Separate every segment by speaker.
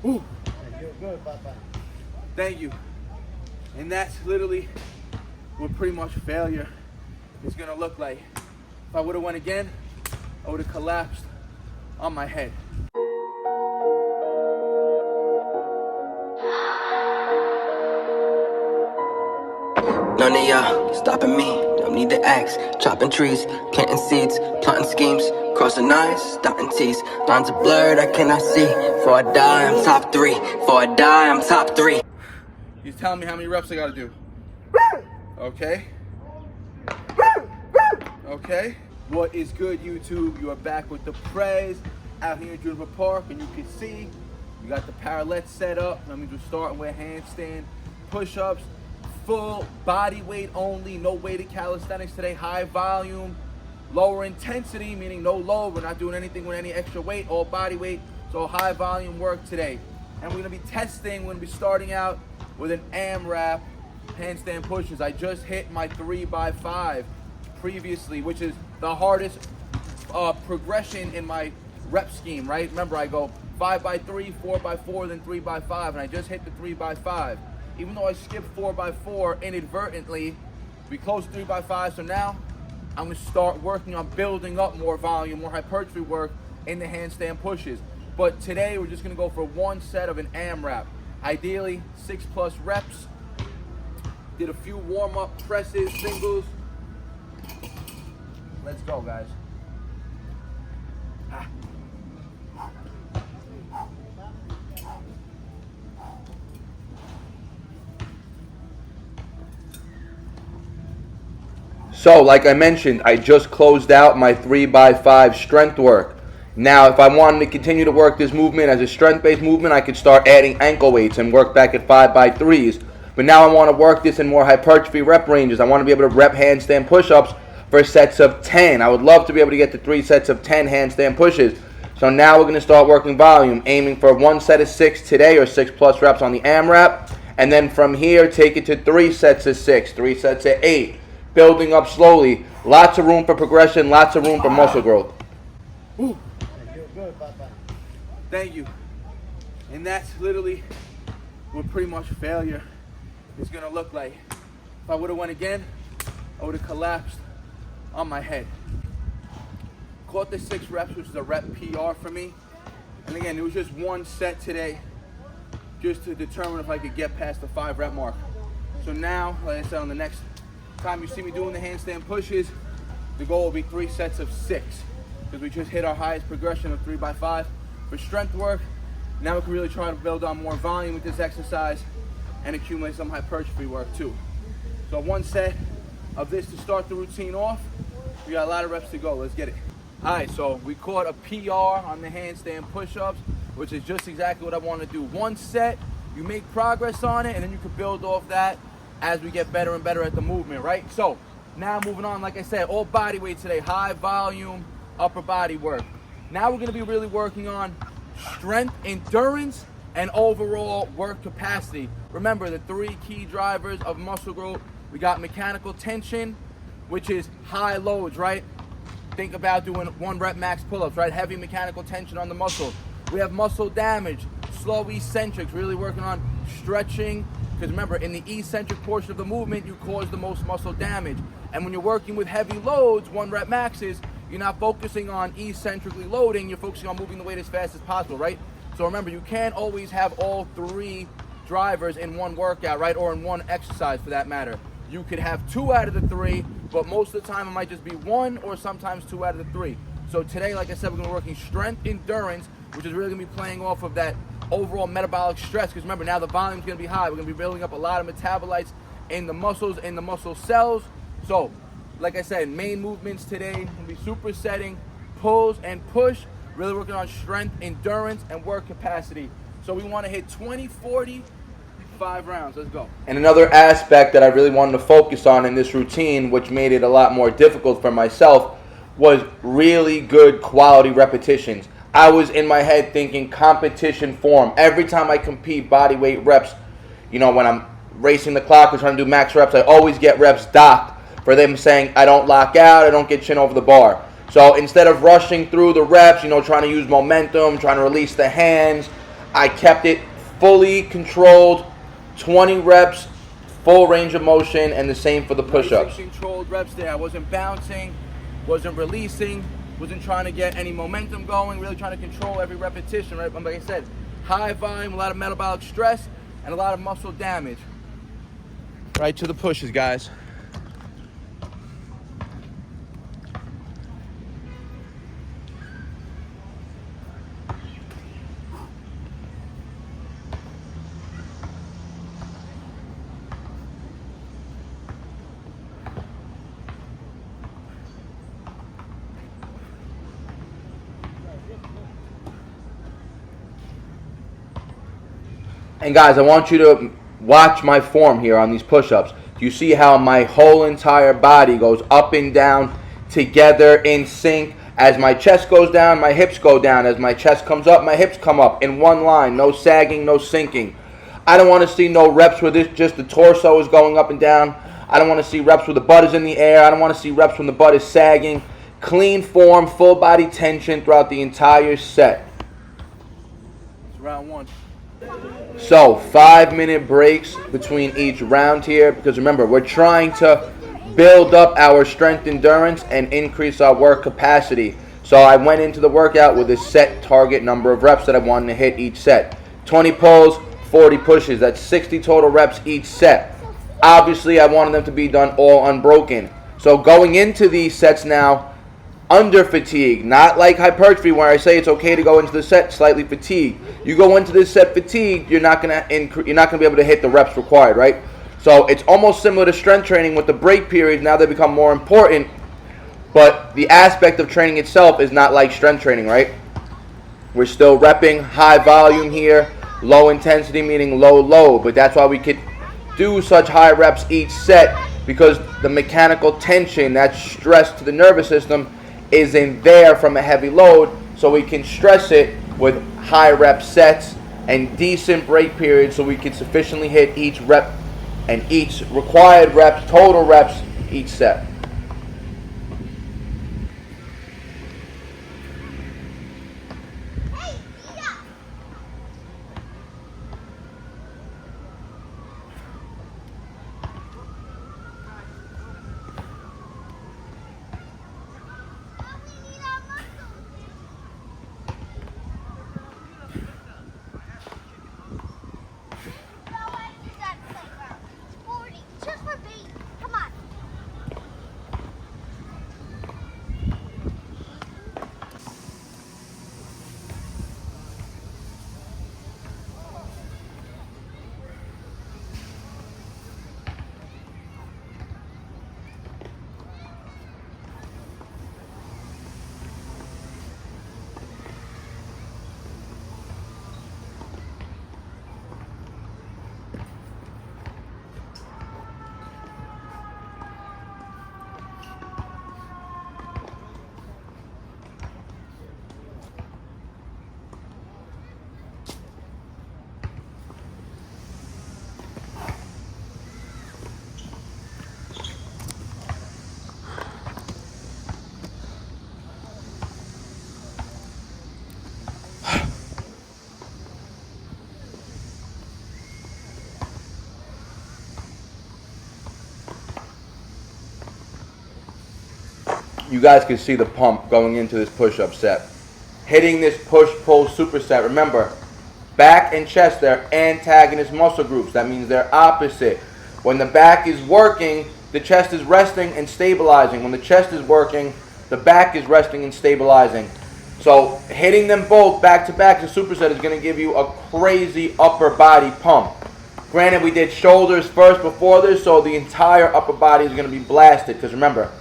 Speaker 1: Ooh. You're good, Papa. Thank you. And that's literally what pretty much failure is gonna look like. If I would have went again, I would have collapsed on my head.
Speaker 2: None of y'all stopping me, don't need the axe. Chopping trees, planting seeds, plotting schemes, crossing lines, dotting T's. Lines are blurred, I cannot see. Before I die, I'm top 3. Before I die, I'm top 3.
Speaker 1: He's telling me how many reps I gotta do. Okay. Okay. What is good, YouTube? You are back with the Prez out here in Juniper Park, and you can see we got the parallettes set up. That means we're starting with handstand push-ups. Full body weight only, no weighted calisthenics today. High volume, lower intensity, meaning no load. We're not doing anything with any extra weight, all body weight. So high volume work today. And we're gonna be testing, we're gonna be starting out with an AMRAP handstand pushes. I just hit my 3x5 previously, which is the hardest progression in my rep scheme, right? Remember, I go 5x3, 4x4, then 3x5, and I just hit the 3x5. Even though I skipped 4x4 inadvertently, we closed 3x5, so now I'm gonna start working on building up more volume, more hypertrophy work in the handstand pushes. But today we're just gonna go for one set of an AMRAP. Ideally, 6+ reps. Did a few warm-up presses, singles. Let's go, guys. So, like I mentioned, I just closed out my 3x5 strength work. Now, if I wanted to continue to work this movement as a strength-based movement, I could start adding ankle weights and work back at 5x3s. But now I want to work this in more hypertrophy rep ranges. I want to be able to rep handstand push-ups for sets of 10. I would love to be able to get to 3 sets of 10 handstand pushes. So now we're going to start working volume, aiming for 1 set of 6 today, or 6+ reps on the AMRAP. And then from here, take it to 3 sets of 6, 3 sets of 8. Building up slowly. Lots of room for progression, lots of room for muscle growth. Ooh. You're good, Papa. Thank you. And that's literally what pretty much failure is gonna look like. If I would have went again, I would have collapsed on my head. Caught the 6 reps, which is a rep PR for me. And again, it was just one set today, just to determine if I could get past the 5 rep mark. So now, like I said, on the next time you see me doing the handstand pushes, the goal will be 3 sets of 6, because we just hit our highest progression of 3x5 for strength work. Now we can really try to build on more volume with this exercise and accumulate some hypertrophy work too. So 1 set of this to start the routine off. We got a lot of reps to go. Let's get it. All right, so we caught a PR on the handstand push-ups, which is just exactly what I want to do. 1 set, you make progress on it, and then you can build off that as we get better and better at the movement, right? So now moving on, like I said, all body weight today, high volume, upper body work. Now we're gonna be really working on strength, endurance, and overall work capacity. Remember the 3 key drivers of muscle growth. We got mechanical tension, which is high loads, right? Think about doing 1 rep max pull-ups, right? Heavy mechanical tension on the muscle. We have muscle damage, slow eccentrics, really working on stretching. Because remember, in the eccentric portion of the movement, you cause the most muscle damage. And when you're working with heavy loads, 1 rep maxes, you're not focusing on eccentrically loading, you're focusing on moving the weight as fast as possible, right? So remember, you can't always have all 3 drivers in one workout, right? Or in one exercise for that matter. You could have 2 out of the 3, but most of the time it might just be 1 or sometimes 2 out of the 3. So today, like I said, we're gonna be working strength, endurance, which is really gonna be playing off of that overall metabolic stress, because remember, now the volume is going to be high. We're going to be building up a lot of metabolites in the muscles, in the muscle cells. So like I said, main movements today will be supersetting, pulls and push, really working on strength, endurance, and work capacity. So we want to hit 20, 40, 5 rounds. Let's go. And another aspect that I really wanted to focus on in this routine, which made it a lot more difficult for myself, was really good quality repetitions. I was in my head thinking competition form. Every time I compete body weight reps, you know, when I'm racing the clock or trying to do max reps, I always get reps docked for them saying I don't lock out, I don't get chin over the bar. So instead of rushing through the reps, you know, trying to use momentum, trying to release the hands, I kept it fully controlled, 20 reps, full range of motion, and the same for the push-ups.
Speaker 3: Controlled reps there. I wasn't bouncing, wasn't releasing, wasn't trying to get any momentum going, really trying to control every repetition, right? Like I said, high volume, a lot of metabolic stress, and a lot of muscle damage. Right to the pushes, guys.
Speaker 1: And guys, I want you to watch my form here on these push-ups. Do you see how my whole entire body goes up and down together in sync? As my chest goes down, my hips go down. As my chest comes up, my hips come up in one line. No sagging, no sinking. I don't want to see no reps where just the torso is going up and down. I don't want to see reps where the butt is in the air. I don't want to see reps when the butt is sagging. Clean form, full body tension throughout the entire set.
Speaker 3: It's round one.
Speaker 1: So 5-minute breaks between each round here, because remember, we're trying to build up our strength endurance and increase our work capacity. So I went into the workout with a set target number of reps that I wanted to hit each set. 20 pulls, 40 pushes. That's 60 total reps each set. Obviously, I wanted them to be done all unbroken. So going into these sets now, under fatigue, not like hypertrophy where I say it's okay to go into the set slightly fatigued. You go into this set fatigued, you're not gonna be able to hit the reps required, right? So it's almost similar to strength training with the break periods. Now they become more important, but the aspect of training itself is not like strength training, right? We're still repping high volume here, low intensity meaning low load, but that's why we could do such high reps each set, because the mechanical tension, that stress to the nervous system, isn't there from a heavy load, so we can stress it with high rep sets and decent break periods so we can sufficiently hit each rep and each required reps, total reps, each set. You guys can see the pump going into this push-up set. Hitting this push-pull superset. Remember, back and chest, they're antagonist muscle groups. That means they're opposite. When the back is working, the chest is resting and stabilizing. When the chest is working, the back is resting and stabilizing. So hitting them both back to back as a superset is going to give you a crazy upper body pump. Granted, we did shoulders first before this, so the entire upper body is going to be blasted. Because remember,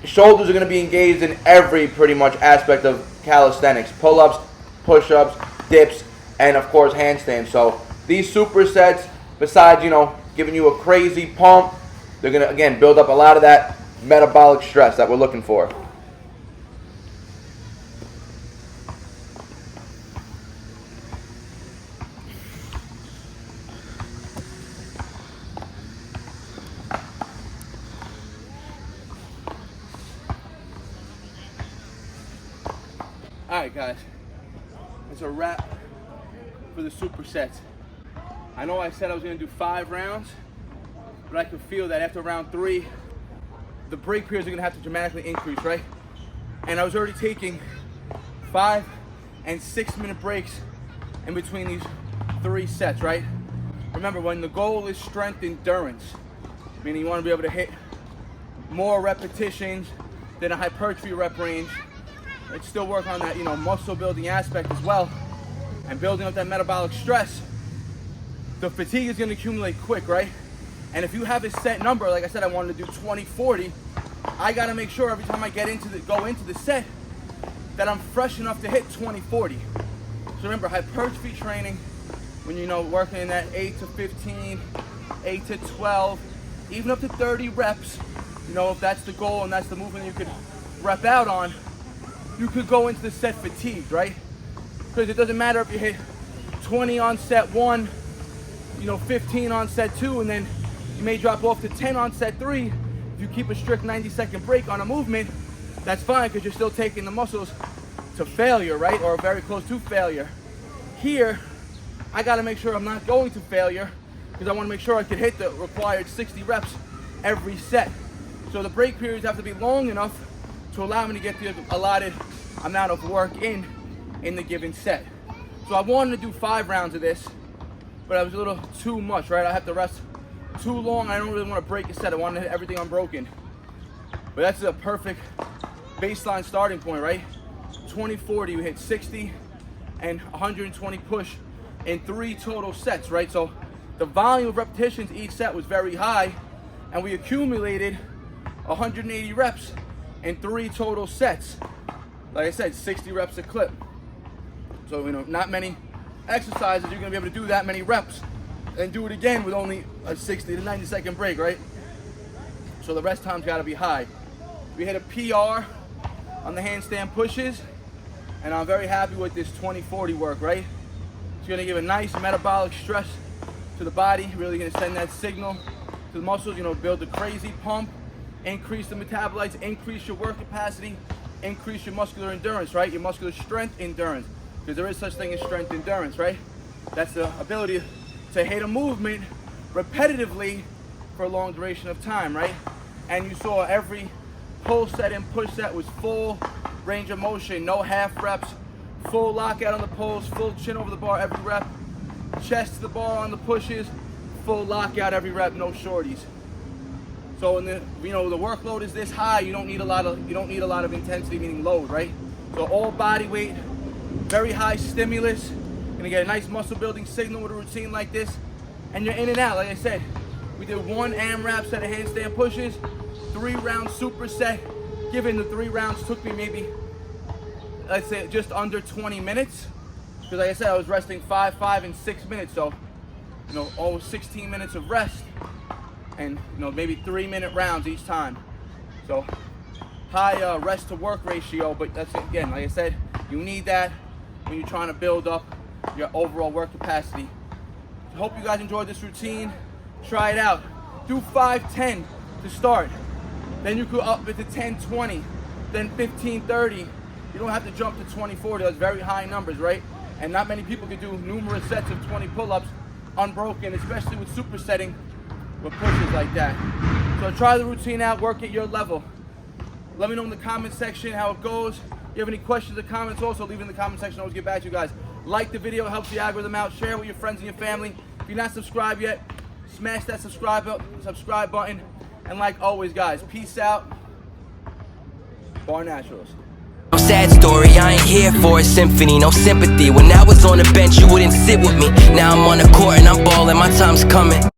Speaker 1: shoulders are going to be engaged in every pretty much aspect of calisthenics. Pull-ups, push-ups, dips, and of course handstands. So these supersets, besides, giving you a crazy pump, they're going to, again, build up a lot of that metabolic stress that we're looking for.
Speaker 3: Alright guys, it's a wrap for the supersets. I know I said I was gonna do 5 rounds, but I can feel that after round 3, the break periods are gonna have to dramatically increase, right? And I was already taking 5 and 6 minute breaks in between these 3 sets, right? Remember, when the goal is strength endurance, meaning you wanna be able to hit more repetitions than a hypertrophy rep range, and still work on that, muscle building aspect as well, and building up that metabolic stress, the fatigue is gonna accumulate quick, right? And if you have a set number, like I said, I wanted to do 20-40, I gotta make sure every time I go into the set that I'm fresh enough to hit 20-40. So remember, hypertrophy training, when working in that 8 to 15, 8 to 12, even up to 30 reps, if that's the goal and that's the movement you could rep out on, you could go into the set fatigued, right? Because it doesn't matter if you hit 20 on set 1, 15 on set 2, and then you may drop off to 10 on set 3. If you keep a strict 90-second break on a movement, that's fine because you're still taking the muscles to failure, right? Or very close to failure. Here, I gotta make sure I'm not going to failure because I wanna make sure I can hit the required 60 reps every set. So the break periods have to be long enough to allow me to get the allotted amount of work in the given set. So I wanted to do 5 rounds of this, but I was a little too much, right? I have to rest too long. I don't really want to break a set. I want to hit everything unbroken. But that's a perfect baseline starting point, right? 20-40, we hit 60 and 120 push in 3 total sets, right? So the volume of repetitions each set was very high, and we accumulated 180 reps in 3 total sets. Like I said, 60 reps a clip. So, not many exercises you're gonna be able to do that many reps and do it again with only a 60 to 90 second break, right? So the rest time's gotta be high. We hit a PR on the handstand pushes, and I'm very happy with this 20-40 work, right? It's gonna give a nice metabolic stress to the body, really gonna send that signal to the muscles, build a crazy pump, increase the metabolites, increase your work capacity, increase your muscular endurance, right? Your muscular strength endurance, because there is such thing as strength endurance, right? That's the ability to hit a movement repetitively for a long duration of time, right? And you saw every pull set and push set was full range of motion, no half reps, full lockout on the pulls, full chin over the bar every rep, chest to the bar on the pushes, full lockout every rep, no shorties. So when the workload is this high, you don't need a lot of intensity, meaning load, right? So all body weight, very high stimulus, gonna get a nice muscle building signal with a routine like this, and you're in and out. Like I said, we did 1 AMRAP set of handstand pushes, 3 round superset. Given the 3 rounds took me maybe, let's say, just under 20 minutes, because like I said, I was resting 5, 5, and 6 minutes, so almost 16 minutes of rest, and maybe 3-minute rounds each time. So high rest to work ratio, but that's, again, like I said, you need that when you're trying to build up your overall work capacity. I hope you guys enjoyed this routine. Try it out. Do 5-10 to start. Then you could up it to 10-20, then 15-30. You don't have to jump to 20-40. That's very high numbers, right? And not many people can do numerous sets of 20 pull-ups unbroken, especially with supersetting with pushes like that. So try the routine out, work at your level. Let me know in the comment section how it goes. If you have any questions or comments, also leave it in the comment section. I'll always get back to you guys. Like the video, it helps the algorithm out. Share it with your friends and your family. If you're not subscribed yet, smash that subscribe button. And like always, guys, peace out. BARNATURALS.
Speaker 2: No sad story, I ain't here for a symphony, no sympathy. When I was on the bench, you wouldn't sit with me. Now I'm on the court and I'm balling, my time's coming.